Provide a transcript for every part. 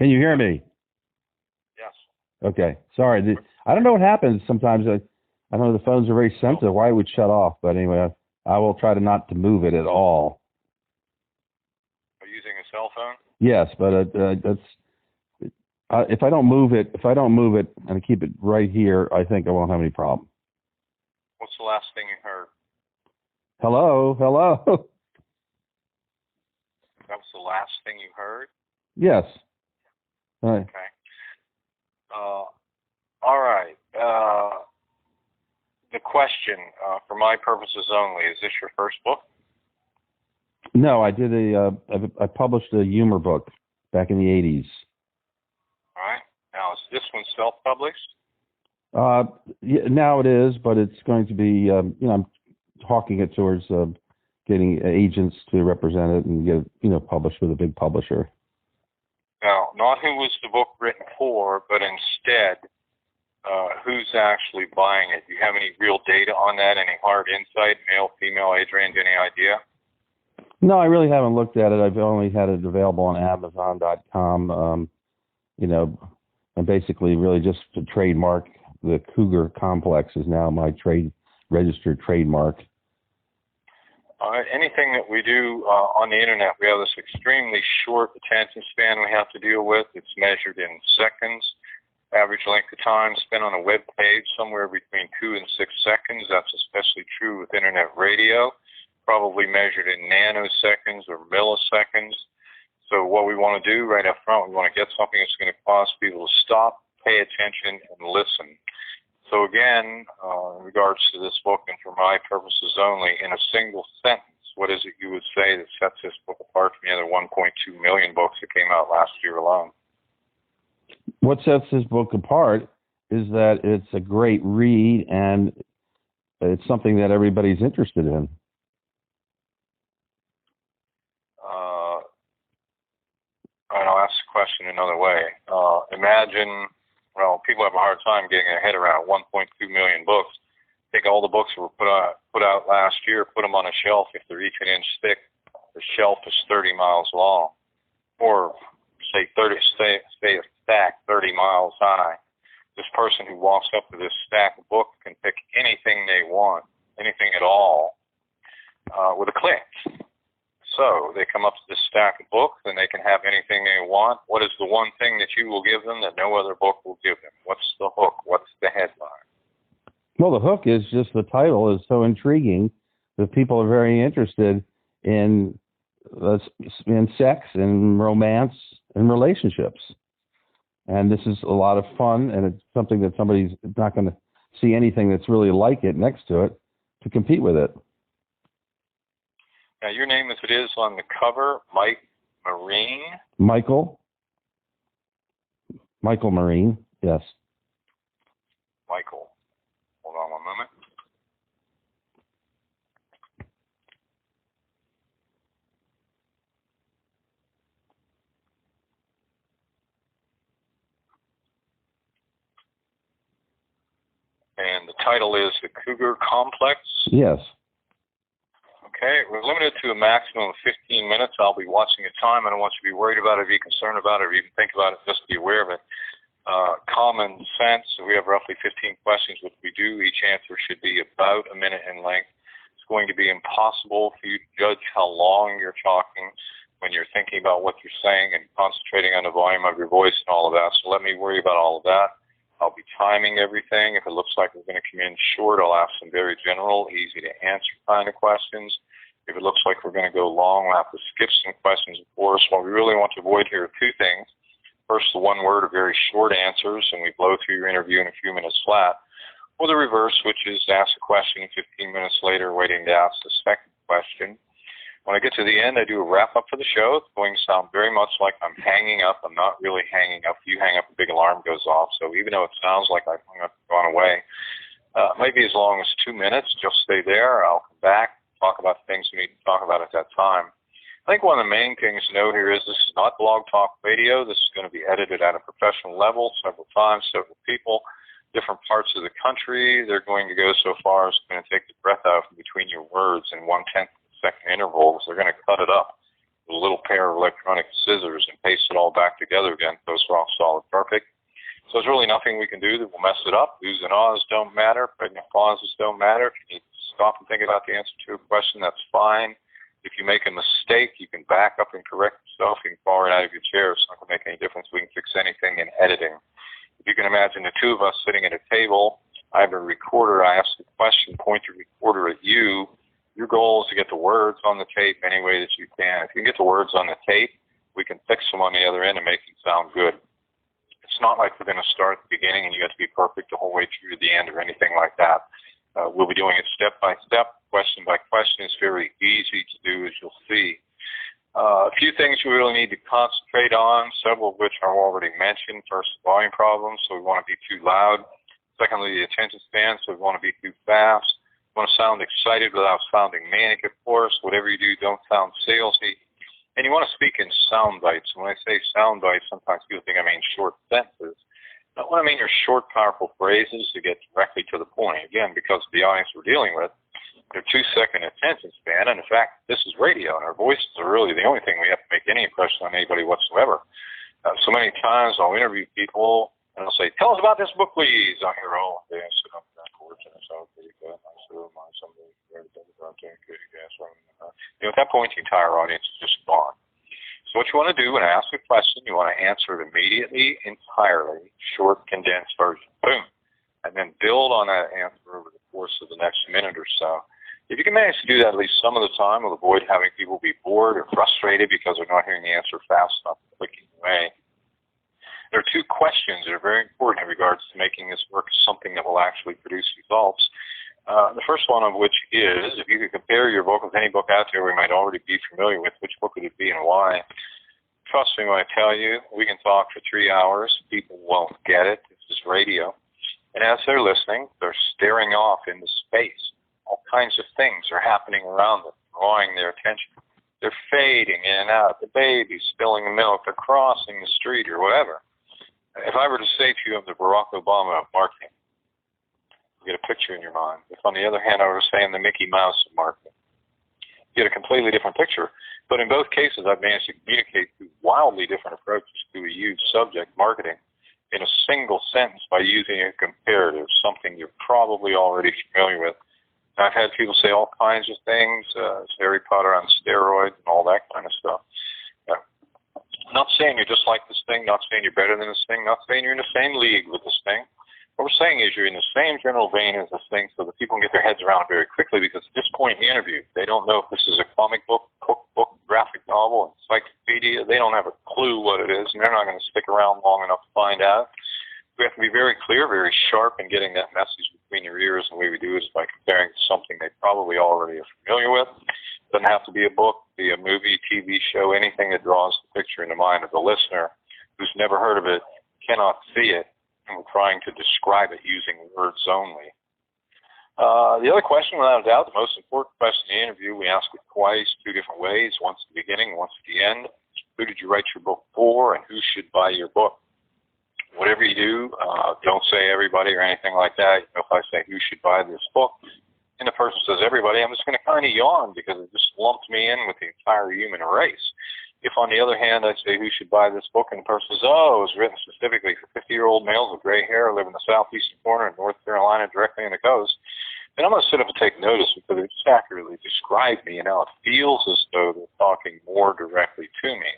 Can you hear me? Yes. Okay. Sorry. I don't know what happens sometimes. I know the phones are very sensitive. Why it would shut off? But anyway, I will try not to move it at all. Are you using a cell phone? Yes, but that's if I don't move it, and I keep it right here, I think I won't have any problem. What's the last thing you heard? Hello. That was the last thing you heard? Yes. All right. Okay. All right. The question, for my purposes only, is this your first book? No, I did I published a humor book back in the 80s. All right. Now, is this one self-published? Yeah, now it is, but it's going to be, I'm talking it towards getting agents to represent it and get it, published with a big publisher. Now, not who was the book written for, but instead, who's actually buying it? Do you have any real data on that? Any hard insight, male, female, age range, any idea? No, I really haven't looked at it. I've only had it available on Amazon.com, and basically really just to trademark. The Cougar complex is now my registered trademark. Anything that we do on the internet, we have this extremely short attention span we have to deal with. It's measured in seconds. Average length of time spent on a web page, somewhere between 2 and 6 seconds. That's especially true with internet radio, probably measured in nanoseconds or milliseconds. So what we want to do right up front, we want to get something that's going to cause people to stop, pay attention, and listen. So again, in regards to this book, and for my purposes only, in a single sentence, what is it you would say that sets this book apart from the other 1.2 million books that came out last year alone? What sets this book apart is that it's a great read and it's something that everybody's interested in. And I'll ask the question another way. Imagine, people have a hard time getting their head around 1.2 million books. Take all the books that were put out last year, put them on a shelf. If they're each an inch thick, the shelf is 30 miles long, or say a stack 30 miles high. This person who walks up to this stack of books can pick anything they want, anything at all, with a click. So they come up to this stack of books and they can have anything they want. What is the one thing that you will give them that no other book will give them? What's the hook? What's the headline? Well, the hook is just the title is so intriguing that people are very interested in sex and romance and relationships. And this is a lot of fun, and it's something that somebody's not going to see anything that's really like it next to it to compete with it. Now, your name, as it is on the cover, Mike Marine. Michael Marine, yes. Michael. Hold on one moment. And the title is The Cougar Complex? Yes. Okay, we're limited to a maximum of 15 minutes. I'll be watching the time. I don't want you to be worried about it, or be concerned about it, or even think about it. Just be aware of it. Common sense. So we have roughly 15 questions, which we do. Each answer should be about a minute in length. It's going to be impossible for you to judge how long you're talking when you're thinking about what you're saying and concentrating on the volume of your voice and all of that. So let me worry about all of that. I'll be timing everything. If it looks like we're going to come in short, I'll ask some very general, easy to answer kind of questions. If it looks like we're going to go long, we'll have to skip some questions, of course. What we really want to avoid here are two things. First, the one word or very short answers, and we blow through your interview in a few minutes flat. Or the reverse, which is ask a question 15 minutes later, waiting to ask the second question. When I get to the end, I do a wrap-up for the show. It's going to sound very much like I'm hanging up. I'm not really hanging up. If you hang up, a big alarm goes off. So even though it sounds like I've hung up and gone away, maybe as long as 2 minutes, just stay there. I'll come back, talk about the things we need to talk about at that time. I think one of the main things to know here is this is not blog talk radio. This is going to be edited at a professional level several times, several people, different parts of the country. They're going to go so far as going to take the breath out from between your words in 1/10 second intervals. They're going to cut it up with a little pair of electronic scissors and paste it all back together. together again. Those rock solid, perfect. So there's really nothing we can do that will mess it up. Oohs and ahs don't matter. Pregnant pauses don't matter. If you need to stop and think about the answer to a question, that's fine. If you make a mistake, you can back up and correct yourself. You can fall right out of your chair. It's not going to make any difference. We can fix anything in editing. If you can imagine the two of us sitting at a table, I have a recorder. I ask the question, point the recorder at you. Your goal is to get the words on the tape any way that you can. If you can get the words on the tape, we can fix them on the other end and make them sound good. It's not like we're going to start at the beginning and you have to be perfect the whole way through to the end or anything like that. We'll be doing it step by step, question by question. It's very easy to do, as you'll see. A few things we really need to concentrate on, several of which are already mentioned. First, volume problems, so we want to be too loud. Secondly, the attention span, so we want to be too fast. We want to sound excited without sounding manic, of course. Whatever you do, don't sound salesy. And you want to speak in sound bites. When I say sound bites, sometimes people think I mean short sentences. But what I mean are short, powerful phrases to get directly to the point. Again, because of the audience we're dealing with, they're 2-second attention span. And in fact, this is radio, and our voices are really the only thing we have to make any impression on anybody whatsoever. So many times I'll interview people, and I'll say, tell us about this book, please. I hear, oh, they sit up in that porch, and it's all pretty good. I said, oh, my, somebody read it, at that point, the entire audience is just gone. So what you want to do when I ask a question, you want to answer it immediately, entirely, short, condensed version. Boom. And then build on that answer over the course of the next minute or so. If you can manage to do that at least some of the time, we'll avoid having people be bored or frustrated because they're not hearing the answer fast enough and clicking away. There are two questions that are very important in regards to making this work something that will actually produce results. The first one of which is, if you could compare your book with any book out there we might already be familiar with, which book would it be and why? Trust me when I tell you, we can talk for 3 hours. People won't get it. This is radio. And as they're listening, they're staring off into space. All kinds of things are happening around them, drawing their attention. They're fading in and out. The baby's spilling the milk. They're crossing the street or whatever. If I were to say to you of the Barack Obama of marketing, you get a picture in your mind. If, on the other hand, I were saying the Mickey Mouse of marketing, you get a completely different picture. But in both cases, I've managed to communicate through wildly different approaches to a huge subject, marketing, in a single sentence by using a comparative, something you're probably already familiar with. And I've had people say all kinds of things, Harry Potter on steroids and all that kind of stuff. Not saying you're just like this thing, not saying you're better than this thing, not saying you're in the same league with this thing. What we're saying is you're in the same general vein as this thing so that people can get their heads around it very quickly, because at this point in the interview, they don't know if this is a comic book, cookbook, graphic novel, encyclopedia. They don't have a clue what it is, and they're not going to stick around long enough to find out. We have to be very clear, very sharp in getting that message between your ears, and the way we do it is by comparing it to something they probably already are familiar with. It doesn't have to be a book, be a movie, TV show, anything that draws the picture in the mind of the listener who's never heard of it, cannot see it, and we're trying to describe it using words only. The other question, without a doubt, the most important question in the interview, we ask it twice, 2 different ways, once at the beginning, once at the end. Who did you write your book for, and who should buy your book? Whatever you do, don't say everybody or anything like that. If I say who should buy this book, and the person says everybody, I'm just going to kind of yawn because it just lumped me in with the entire human race. If, on the other hand, I say who should buy this book, and the person says, oh, it was written specifically for 50-year-old males with gray hair who live in the southeastern corner of North Carolina directly on the coast, then I'm going to sit up and take notice because it just accurately described me and how it feels as though they're talking more directly to me.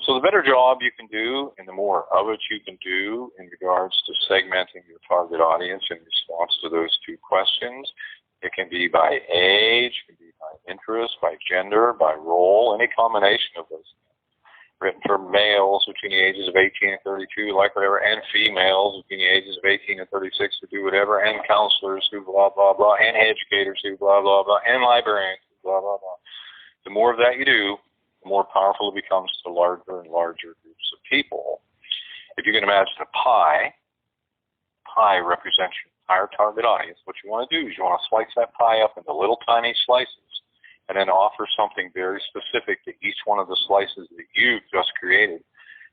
So the better job you can do and the more of it you can do in regards to segmenting your target audience in response to those 2 questions, it can be by age, it can be by interest, by gender, by role, any combination of those things. Written for males between the ages of 18 and 32, like whatever, and females between the ages of 18 and 36 to do whatever, and counselors who blah, blah, blah, and educators who blah, blah, blah, and librarians who blah, blah, blah. The more of that you do, the more powerful it becomes to larger and larger groups of people. If you can imagine a pie represents your entire target audience. What you want to do is you want to slice that pie up into little tiny slices and then offer something very specific to each one of the slices that you've just created.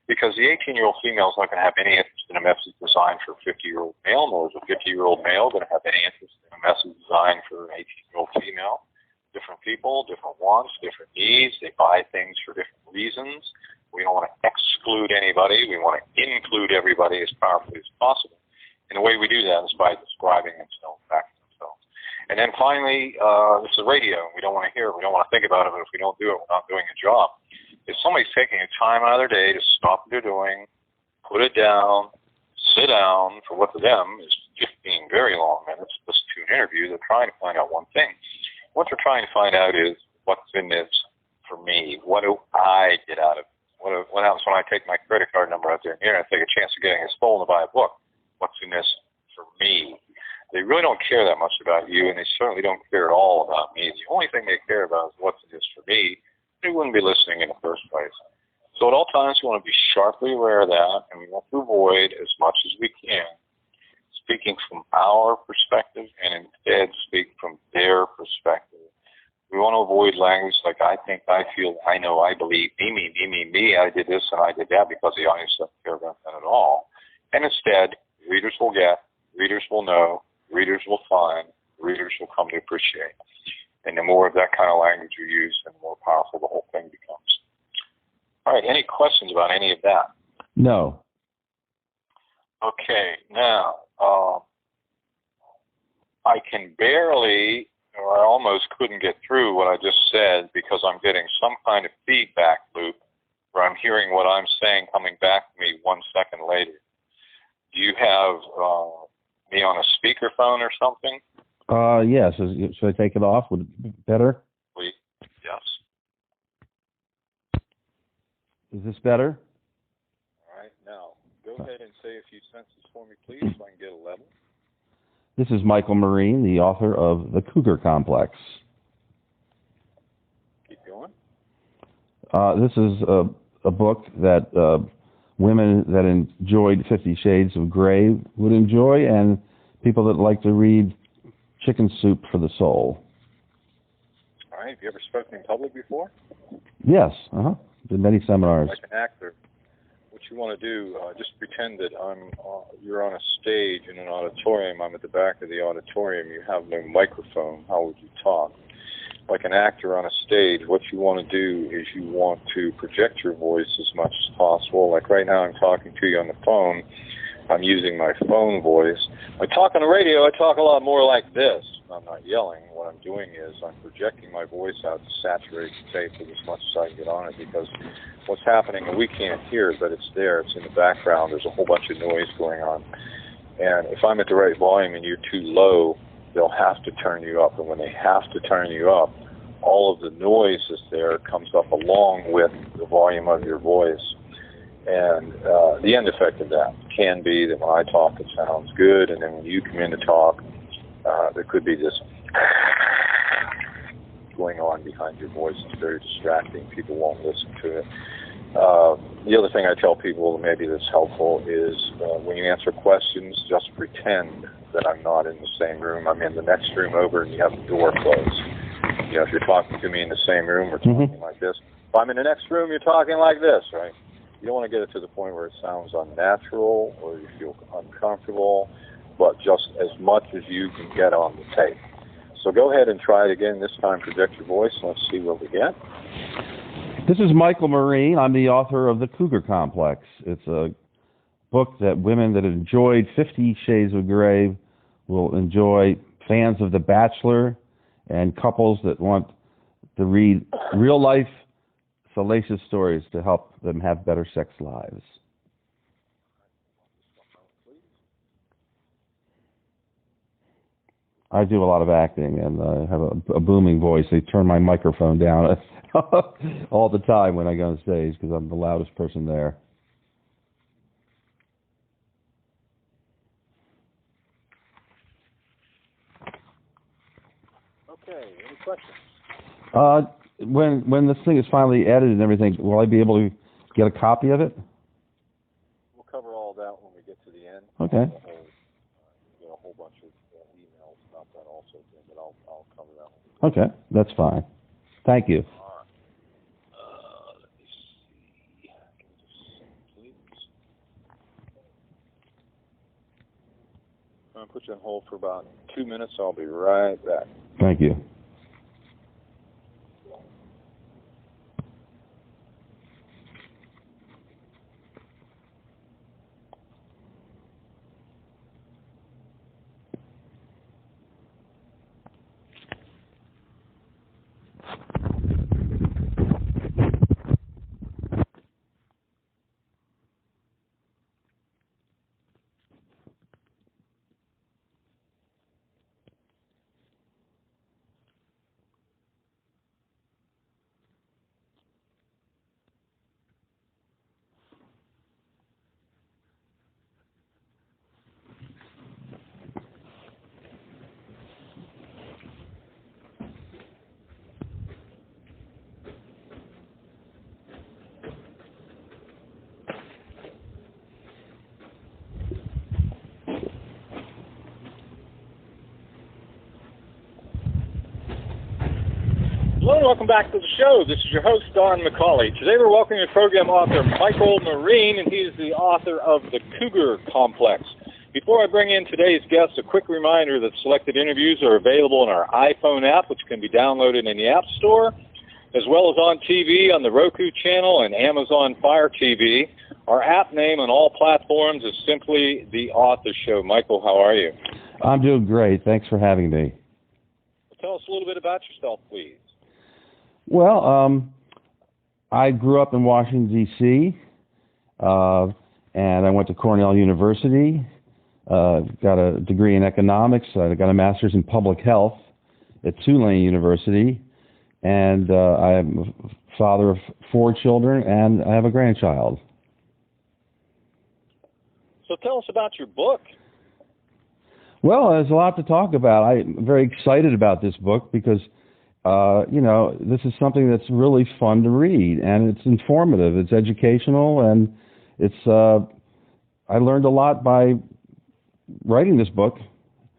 Because the 18-year-old female is not going to have any interest in a message designed for a 50-year-old male, nor is a 50-year-old male going to have any interest in a message designed for an 18-year-old female. Different people, different wants, different needs. They buy things for different reasons. We don't want to exclude anybody. We want to include everybody as powerfully as possible. And the way we do that is by describing themselves back to themselves. And then finally, this is radio. We don't want to hear it. We don't want to think about it. But if we don't do it, we're not doing a job. If somebody's taking a time out of their day to stop what they're doing, put it down, sit down for what to them is 15 very long minutes, listen to an interview, they're trying to find out one thing. What they're trying to find out is what's in this for me. What do I get out of it? What happens when I take my credit card number out there and I take a chance of getting it stolen to buy a book? What's in this for me? They really don't care that much about you, and they certainly don't care at all about me. The only thing they care about is what's in this for me. They wouldn't be listening in the first place. So at all times, we want to be sharply aware of that, and we want to avoid as much as we can speaking from our perspective and instead speak from their perspective. We want to avoid language like I think, I feel, I know, I believe, me, I did this and I did that, because the audience doesn't care about that at all. And instead, readers will get, readers will know, readers will find, readers will come to appreciate. And the more of that kind of language you use, the more powerful the whole thing becomes. All right, any questions about any of that? No. Okay, now, I can barely, or I almost couldn't get through what I just said because I'm getting some kind of feedback loop where I'm hearing what I'm saying coming back to me 1 second later. Do you have me on a speakerphone or something? Yes. Should I take it off? Would it be better? Please. Yes. Is this better? All right. Now, go ahead and say a few sentences for me, please, so I can get a level. This is Michael Marine, the author of The Cougar Complex. Keep going. This is a book that women that enjoyed 50 Shades of Grey would enjoy, and people that like to read Chicken Soup for the Soul. All right. Have you ever spoken in public before? Yes. Did many seminars. Like an actor. What you want to do, just pretend that you're on a stage in an auditorium. I'm at the back of the auditorium. You have no microphone. How would you talk? Like an actor on a stage, what you want to do is you want to project your voice as much as possible. Like right now I'm talking to you on the phone. I'm using my phone voice. When I talk on the radio, I talk a lot more like this. I'm not yelling. What I'm doing is I'm projecting my voice out to saturate the tape with as much as I can get on it, because what's happening, and we can't hear it, but it's there. It's in the background. There's a whole bunch of noise going on. And if I'm at the right volume and you're too low, they'll have to turn you up. And when they have to turn you up, all of the noise that's there comes up along with the volume of your voice. And the end effect of that can be that when I talk, it sounds good, and then when you come in to talk, there could be this going on behind your voice. It's very distracting. People won't listen to it. The other thing I tell people, maybe that's helpful, is when you answer questions, just pretend that I'm not in the same room. I'm in the next room over, and you have the door closed. You know, if you're talking to me in the same room, we're talking like this. If I'm in the next room, you're talking like this, right? You don't want to get it to the point where it sounds unnatural or you feel uncomfortable, but just as much as you can get on the tape. So go ahead and try it again. This time project your voice. Let's see what we get. This is Michael Marine. I'm the author of The Cougar Complex. It's a book that women that enjoyed 50 Shades of Grey will enjoy, fans of The Bachelor, and couples that want to read real-life, salacious stories to help them have better sex lives. I do a lot of acting, and I have a booming voice. They turn my microphone down all the time when I go on stage because I'm the loudest person there. Okay, any questions? When this thing is finally edited and everything, will I be able to get a copy of it? We'll cover all that when we get to the end. Okay. A whole bunch of emails about that also, but I'll cover that one. Okay, that's fine. Thank you. All right. Let me see. Give me just a second, please. I'm going to put you on hold for about 2 minutes. I'll be right back. Thank you. and welcome back to the show. This is your host, Don McCauley. Today we're welcoming program author Michael Marine, and he is the author of The Cougar Complex. Before I bring in today's guest, a quick reminder that selected interviews are available in our iPhone app, which can be downloaded in the App Store, as well as on TV on the Roku channel and Amazon Fire TV. Our app name on all platforms is simply The Author Show. Michael, how are you? I'm doing great. Thanks for having me. Tell us a little bit about yourself, please. Well, I grew up in Washington, D.C., and I went to Cornell University, got a degree in economics, I got a master's in public health at Tulane University, and I'm a father of 4 children, and I have a grandchild. So tell us about your book. Well, there's a lot to talk about. I'm very excited about this book because, this is something that's really fun to read, and it's informative, it's educational, and I learned a lot by writing this book,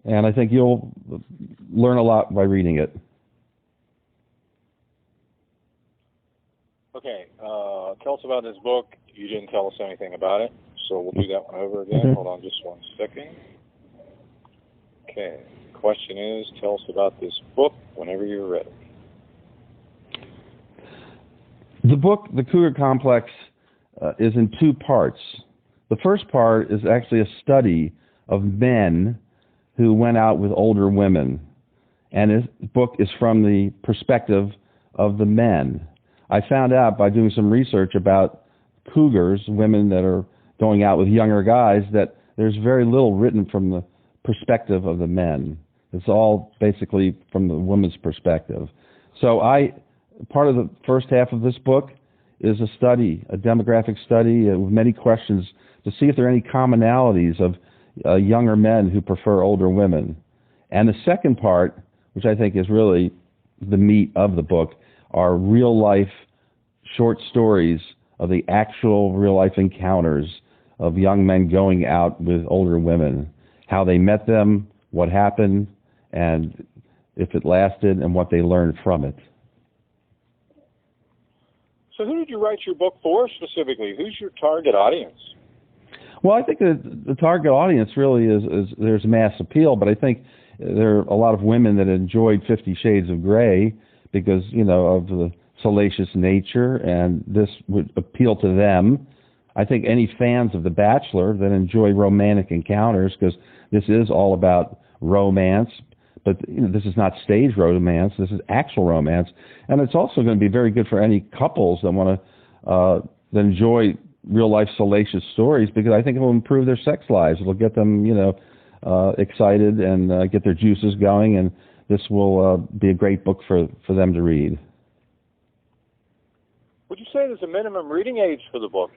and I think you'll learn a lot by reading it. Okay, tell us about this book. You didn't tell us anything about it, so we'll do that one over again. Okay. Hold on just one second. Okay, the question is, tell us about this book whenever you're ready. The book, The Cougar Complex, is in 2 parts. The first part is actually a study of men who went out with older women. And this book is from the perspective of the men. I found out by doing some research about cougars, women that are going out with younger guys, that there's very little written from the perspective of the men. It's all basically from the woman's perspective. So part of the first half of this book is a study, a demographic study with many questions to see if there are any commonalities of younger men who prefer older women. And the second part, which I think is really the meat of the book, are real-life short stories of the actual real-life encounters of young men going out with older women, how they met them, what happened, and if it lasted, and what they learned from it. So who did you write your book for specifically? Who's your target audience? Well, I think the target audience really is there's mass appeal, but I think there are a lot of women that enjoyed 50 Shades of Grey because, of the salacious nature, and this would appeal to them. I think any fans of The Bachelor that enjoy romantic encounters, because this is all about romance, but this is not stage romance, this is actual romance, and it's also going to be very good for any couples that want to that enjoy real-life salacious stories, because I think it will improve their sex lives. It'll get them, excited and get their juices going, and this will be a great book for them to read. Would you say there's a minimum reading age for the book?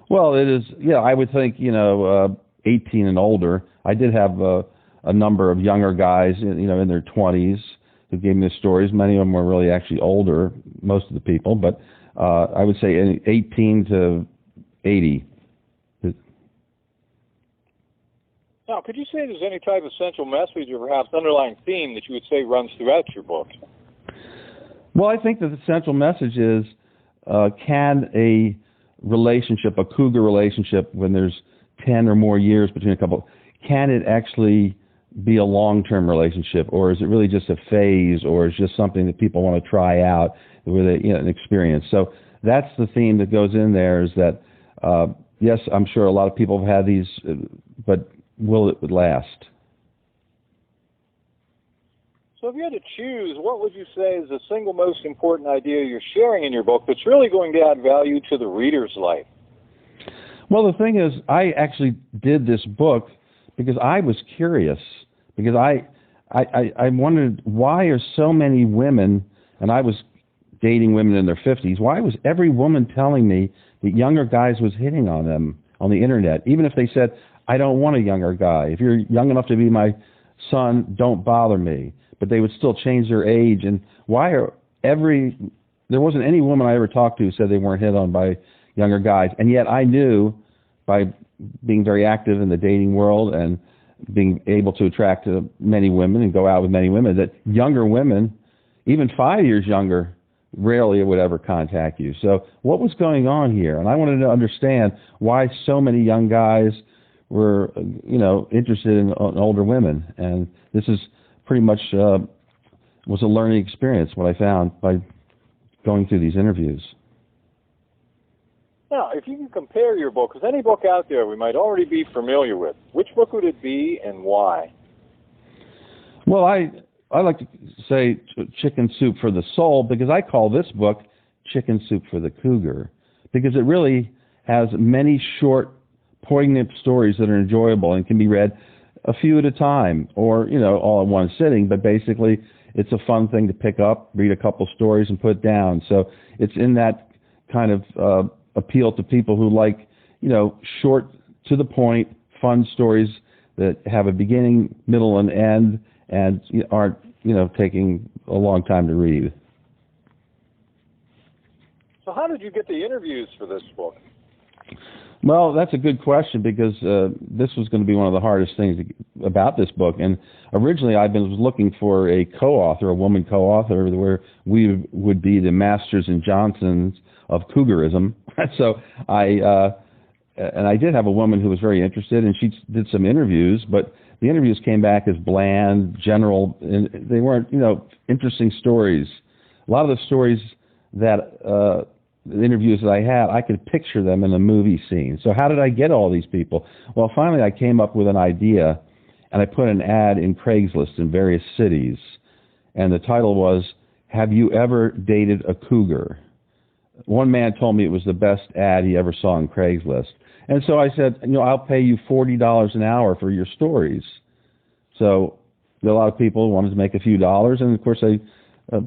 Well, it is, I would think, 18 and older. I did have a number of younger guys, in their 20s who gave me the stories. Many of them were really actually older, most of the people, but I would say 18 to 80. Now, could you say there's any type of central message or perhaps underlying theme that you would say runs throughout your book? Well, I think that the central message is, can a relationship, a cougar relationship, when there's 10 or more years between a couple, can it actually be a long-term relationship, or is it really just a phase, or is it just something that people want to try out with an experience? So that's the theme that goes in there, is that, yes, I'm sure a lot of people have had these, but will it last? So if you had to choose, what would you say is the single most important idea you're sharing in your book that's really going to add value to the reader's life? Well, the thing is, I actually did this book because I was curious, because I wondered, why are so many women, and I was dating women in their 50s, why was every woman telling me that younger guys was hitting on them on the internet, even if they said, I don't want a younger guy. If you're young enough to be my son, don't bother me. But they would still change their age. And there wasn't any woman I ever talked to who said they weren't hit on by younger guys. And yet I knew, by being very active in the dating world and being able to attract many women and go out with many women, that younger women even 5 years younger rarely would ever contact you. So what was going on here? And I wanted to understand why so many young guys were, interested in older women. And this is pretty much was a learning experience, what I found by going through these interviews. Now, if you can compare your book with any book out there we might already be familiar with, which book would it be and why? Well, I like to say Chicken Soup for the Soul, because I call this book Chicken Soup for the Cougar, because it really has many short, poignant stories that are enjoyable and can be read a few at a time or, all in one sitting. But basically, it's a fun thing to pick up, read a couple stories, and put down. So it's in that kind of appeal to people who like, short, to the point, fun stories that have a beginning, middle, and end, and aren't, taking a long time to read. So how did you get the interviews for this book? Well, that's a good question, because this was going to be one of the hardest things about this book. And originally I was looking for a co-author, a woman co-author, where we would be the Masters and Johnsons of Cougarism. So I did have a woman who was very interested, and she did some interviews, but the interviews came back as bland, general, and they weren't, interesting stories. A lot of the stories that the interviews that I had, I could picture them in a movie scene. So how did I get all these people? Well, finally I came up with an idea, and I put an ad in Craigslist in various cities, and the title was, "Have you ever dated a cougar?" One man told me it was the best ad he ever saw on Craigslist. And so I said, I'll pay you $40 an hour for your stories. So a lot of people wanted to make a few dollars, and of course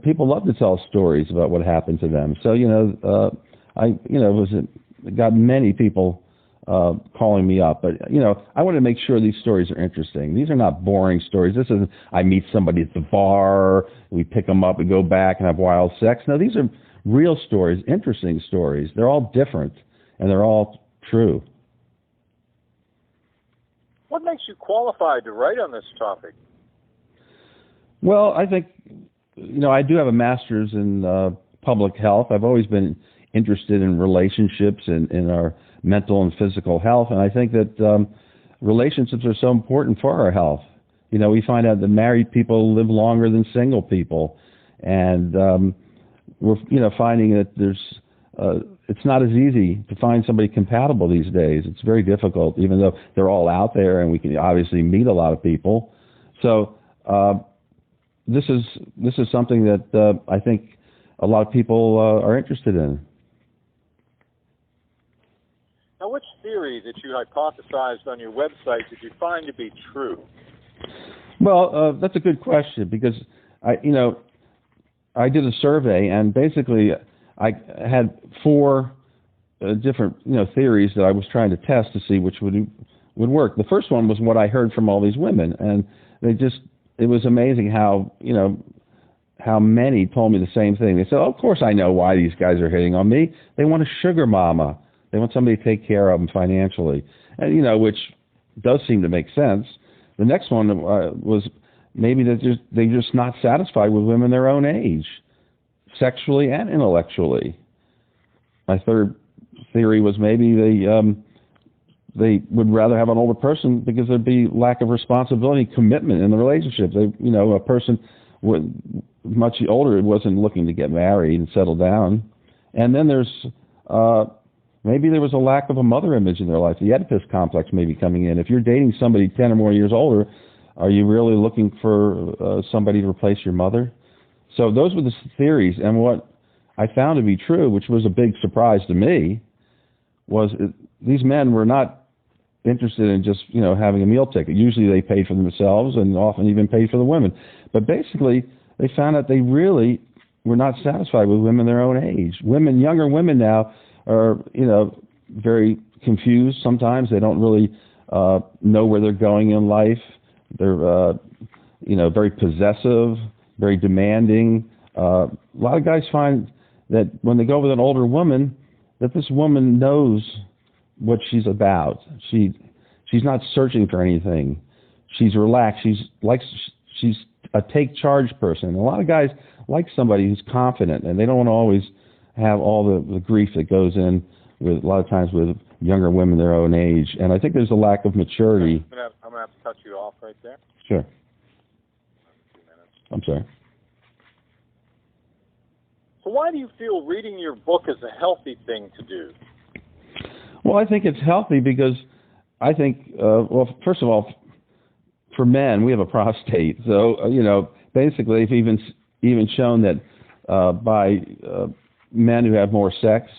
people love to tell stories about what happened to them. So got many people calling me up, but I want to make sure these stories are interesting. These are not boring stories. This isn't I meet somebody at the bar, we pick them up and go back and have wild sex. No, these are real stories, interesting stories. They're all different, and they're all true. What makes you qualified to write on this topic? Well, I think, I do have a master's in public health. I've always been interested in relationships and in our mental and physical health, and I think that relationships are so important for our health. We find out that married people live longer than single people, and we're finding that it's not as easy to find somebody compatible these days. It's very difficult, even though they're all out there and we can obviously meet a lot of people. So this is something that I think a lot of people are interested in. Now, which theory that you hypothesized on your website did you find to be true? Well, that's a good question, because I did a survey, and basically I had 4 different theories that I was trying to test to see which would work. The first one was what I heard from all these women, and it was amazing how many told me the same thing. They said, "Oh, of course I know why these guys are hitting on me. They want a sugar mama. They want somebody to take care of them financially," and which does seem to make sense. The next one was maybe they're just not satisfied with women their own age, sexually and intellectually. My third theory was maybe they would rather have an older person because there'd be lack of responsibility and commitment in the relationship. A person much older wasn't looking to get married and settle down. And then there's maybe there was a lack of a mother image in their life. The Oedipus complex may be coming in. If you're dating somebody 10 or more years older, are you really looking for somebody to replace your mother? So those were the theories, and what I found to be true, which was a big surprise to me, was these men were not interested in just having a meal ticket. Usually they paid for themselves, and often even paid for the women. But basically, they found out they really were not satisfied with women their own age. Younger women now are very confused. Sometimes they don't really know where they're going in life. They're very possessive, very demanding. A lot of guys find that when they go with an older woman, that this woman knows what she's about. She's not searching for anything. She's relaxed. She's a take charge person. A lot of guys like somebody who's confident, and they don't want to always have all the grief that goes in with a lot of times with younger women their own age. And I think there's a lack of maturity. I'm gonna have to cut you off right there. Sure. I'm sorry. So why do you feel reading your book is a healthy thing to do? Well, I think it's healthy because I think, well, first of all, for men, we have a prostate. So, basically, they've even shown that by men who have more sex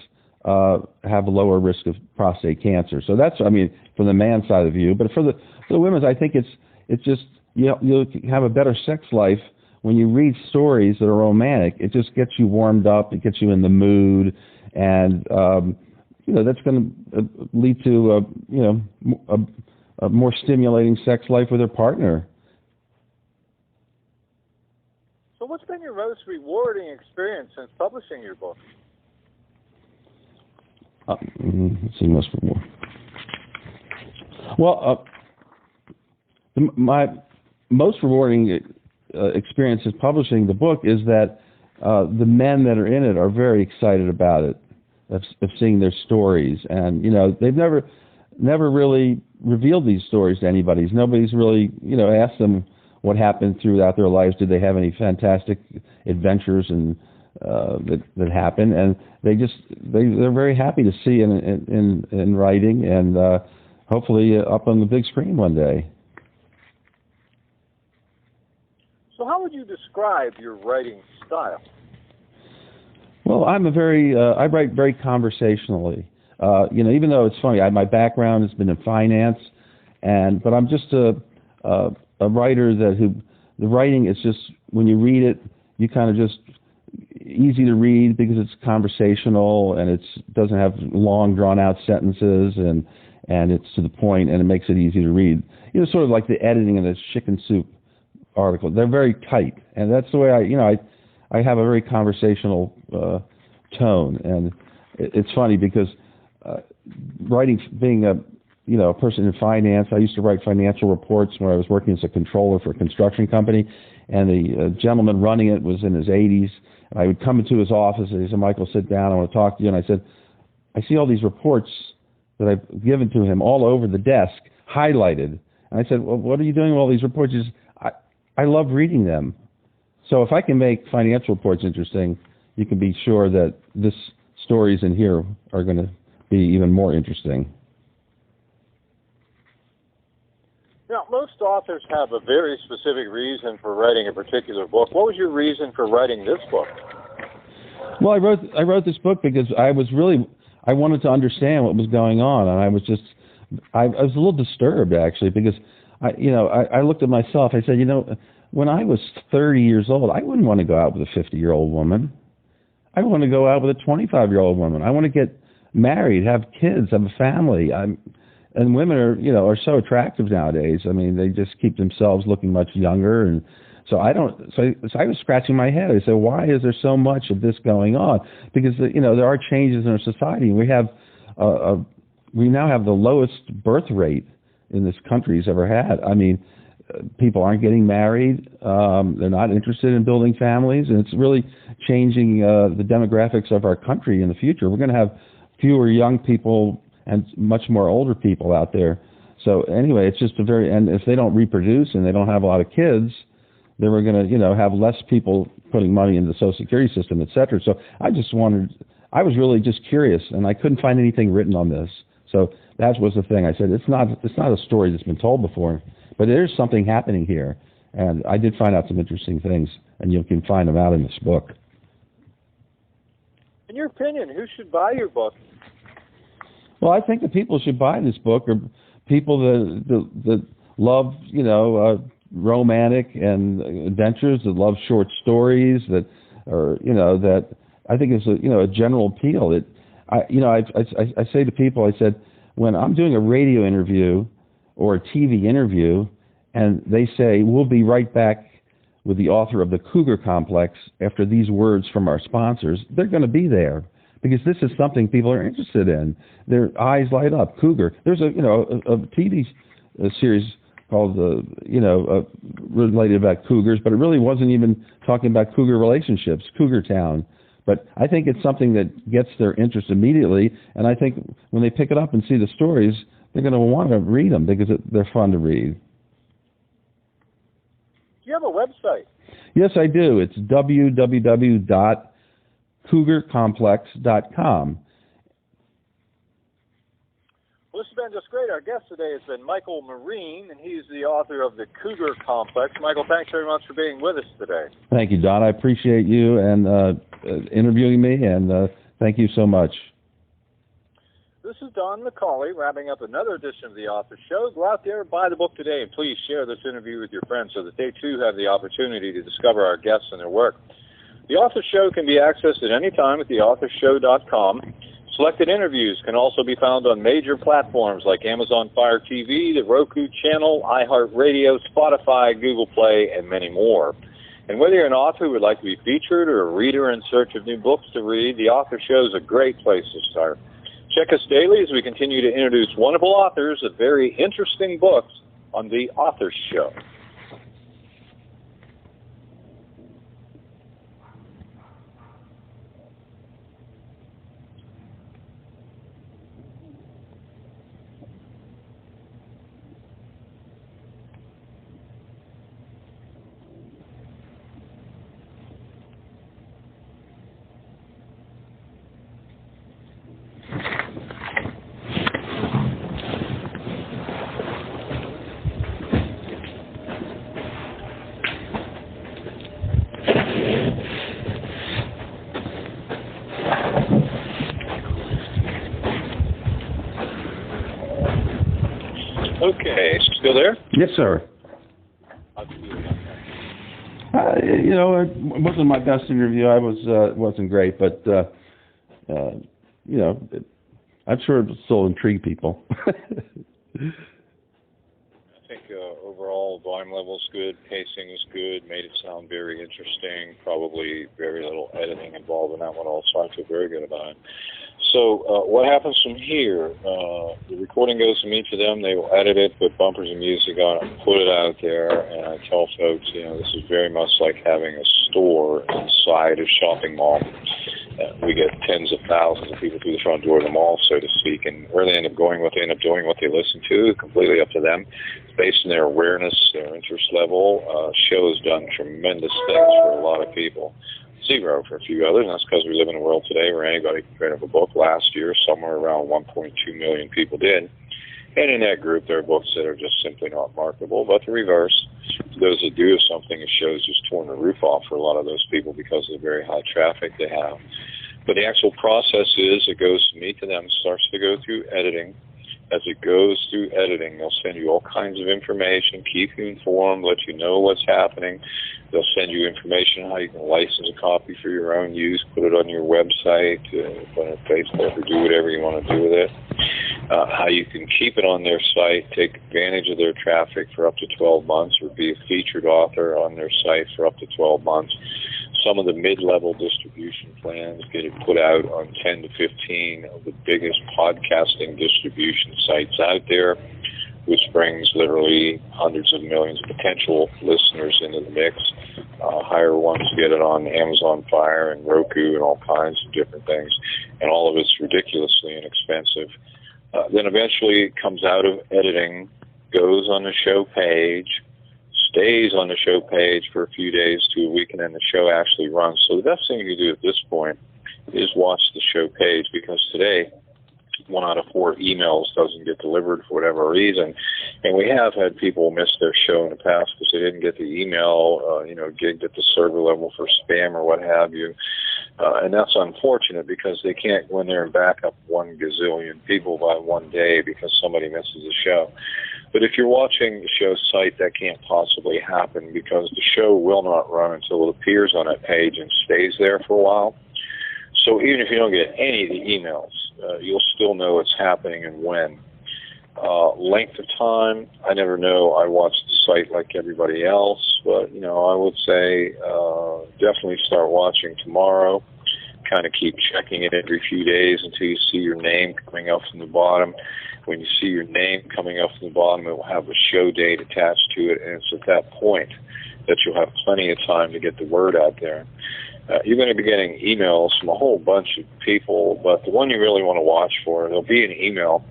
have a lower risk of prostate cancer. So that's, from the man side of the view. But for the women, I think it's just, you'll have a better sex life when you read stories that are romantic. It just gets you warmed up. It gets you in the mood. And, that's going to lead to, a more stimulating sex life with their partner. So what's been your most rewarding experience since publishing your book? Let's see, most rewarding. Well, my most rewarding experience in publishing the book is that the men that are in it are very excited about it, of seeing their stories. And, they've never really revealed these stories to anybody. Nobody's really, asked them what happened throughout their lives. Did they have any fantastic adventures and that happened? And they're very happy to see in writing and hopefully up on the big screen one day. So how would you describe your writing style? Well, I write very conversationally. Even though it's funny, my background has been in finance, but I'm just a writer the writing is just, when you read it, you kind of just easy to read because it's conversational and it doesn't have long drawn out sentences and it's to the point and it makes it easy to read. Sort of like the editing in the Chicken Soup article. They're very tight, and that's the way I have a very conversational tone. And it's funny because writing, being a person in finance, I used to write financial reports when I was working as a controller for a construction company, and the gentleman running it was in his 80s. And I would come into his office and he said, "Michael, sit down, I want to talk to you." And I said, "I see all these reports that I've given to him all over the desk, highlighted." And I said, "Well, what are you doing with all these reports?" He says, I love reading them. So if I can make financial reports interesting, you can be sure that this stories in here are going to be even more interesting. Now, most authors have a very specific reason for writing a particular book. What was your reason for writing this book? Well, I wrote this book because I wanted to understand what was going on, and I was a little disturbed actually, because I looked at myself. I said, when I was 30 years old, I wouldn't want to go out with a 50-year-old woman. I want to go out with a 25-year-old woman. I want to get married, have kids, have a family. And women are so attractive nowadays. They just keep themselves looking much younger. And so I was scratching my head. I said, why is there so much of this going on? Because there are changes in our society. We now have the lowest birth rate in this country's ever had. People aren't getting married. They're not interested in building families, and it's really changing the demographics of our country in the future. We're going to have fewer young people and much more older people out there. So anyway, it's just and if they don't reproduce and they don't have a lot of kids, then we're going to, have less people putting money into the Social Security system, et cetera. So I was really just curious, and I couldn't find anything written on this. So that was the thing. I said, it's not a story that's been told before, but there's something happening here. And I did find out some interesting things, and you can find them out in this book. In your opinion, who should buy your book? Well, I think the people should buy this book are people that love, romantic and adventures, that love short stories, that are, that I think is a general appeal. I say to people, I said, when I'm doing a radio interview or a TV interview, and they say, we'll be right back with the author of the Cougar Complex after these words from our sponsors, they're going to be there because this is something people are interested in. Their eyes light up. Cougar. There's a TV series called related about cougars, but it really wasn't even talking about cougar relationships, Cougar Town. But I think it's something that gets their interest immediately, and I think when they pick it up and see the stories, they're going to want to read them because they're fun to read. Do you have a website? Yes, I do. It's www.cougarcomplex.com. Well, this has been just great. Our guest today has been Michael Marine, and he's the author of The Cougar Complex. Michael, thanks very much for being with us today. Thank you, Don. I appreciate you and interviewing me, and thank you so much. This is Don McCauley wrapping up another edition of the Author Show. Go out there, buy the book today, and please share this interview with your friends so that they too have the opportunity to discover our guests and their work. The Author Show can be accessed at any time at theauthorshow.com. Selected interviews can also be found on major platforms like Amazon Fire TV, the Roku channel, iHeartRadio, Spotify, Google Play, and many more. And whether you're an author who would like to be featured or a reader in search of new books to read, the Author Show is a great place to start. Check us daily as we continue to introduce wonderful authors of very interesting books on the Author Show. Okay, still there? Yes, sir. It wasn't my best interview. I wasn't great, but I'm sure it still intrigued people. I think overall volume level is good, pacing is good, made it sound very interesting, probably very little editing involved in that one also. I feel very good about it. So what happens from here? The recording goes to each of them. They will edit it, put bumpers and music on it, put it out there, and I tell folks, this is very much like having a store inside a shopping mall. We get tens of thousands of people through the front door of the mall, so to speak, and where they end up going, what they end up doing, what they listen to, completely up to them. It's based on their awareness, their interest level. Show has done tremendous things for a lot of people. Zero for a few others, and that's because we live in a world today where anybody can create a book. Last year, somewhere around 1.2 million people did. And in that group, there are books that are just simply not marketable. But the reverse, those that do have something, it shows just torn the roof off for a lot of those people because of the very high traffic they have. But the actual process is it goes from me to them, starts to go through editing. As it goes through editing, they'll send you all kinds of information, keep you informed, let you know what's happening. They'll send you information on how you can license a copy for your own use, put it on your website, put it on Facebook, or do whatever you want to do with it. How you can keep it on their site, take advantage of their traffic for up to 12 months, or be a featured author on their site for up to 12 months. Some of the mid-level distribution plans get it put out on 10 to 15 of the biggest podcasting distribution sites out there, which brings literally hundreds of millions of potential listeners into the mix. Higher ones get it on Amazon Fire and Roku and all kinds of different things, and all of it's ridiculously inexpensive. Then eventually it comes out of editing, goes on the show page, stays on the show page for a few days to a week, and then the show actually runs. So the best thing you can do at this point is watch the show page, because today 1 out of 4 emails doesn't get delivered for whatever reason. And we have had people miss their show in the past because they didn't get the email, gigged at the server level for spam or what have you. And that's unfortunate because they can't go in there and back up 1 gazillion people by one day because somebody misses a show. But if you're watching the show site, that can't possibly happen because the show will not run until it appears on that page and stays there for a while. So even if you don't get any of the emails, you'll still know it's happening and when. Length of time, I never know. I watch the site like everybody else, but, I would say definitely start watching tomorrow. kind of keep checking it every few days until you see your name coming up from the bottom. When you see your name coming up from the bottom, it will have a show date attached to it, and it's at that point that you'll have plenty of time to get the word out there. You're going to be getting emails from a whole bunch of people, but the one you really want to watch for, there'll be an email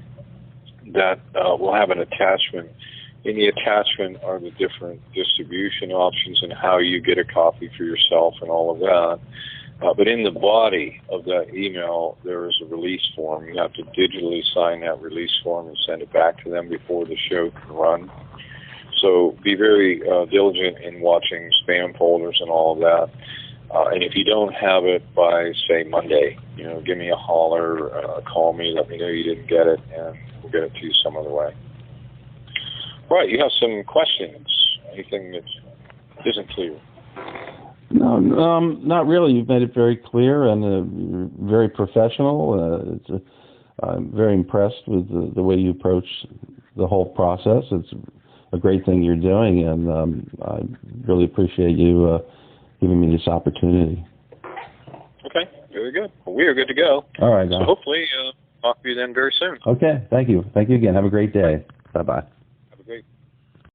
that will have an attachment. In the attachment are the different distribution options and how you get a copy for yourself and all of that. But in the body of that email, there is a release form. You have to digitally sign that release form and send it back to them before the show can run. So be very diligent in watching spam folders and all of that. And if you don't have it by, say, Monday, give me a holler, call me, let me know you didn't get it, and we'll get it to you some other way. Right, you have some questions. Anything that isn't clear? No, not really. You've made it very clear and very professional. I'm very impressed with the way you approach the whole process. It's a great thing you're doing, and I really appreciate you giving me this opportunity. Okay, very good. Well, we are good to go. All right. So hopefully talk to you then very soon. Okay, thank you. Thank you again. Have a great day. Bye-bye.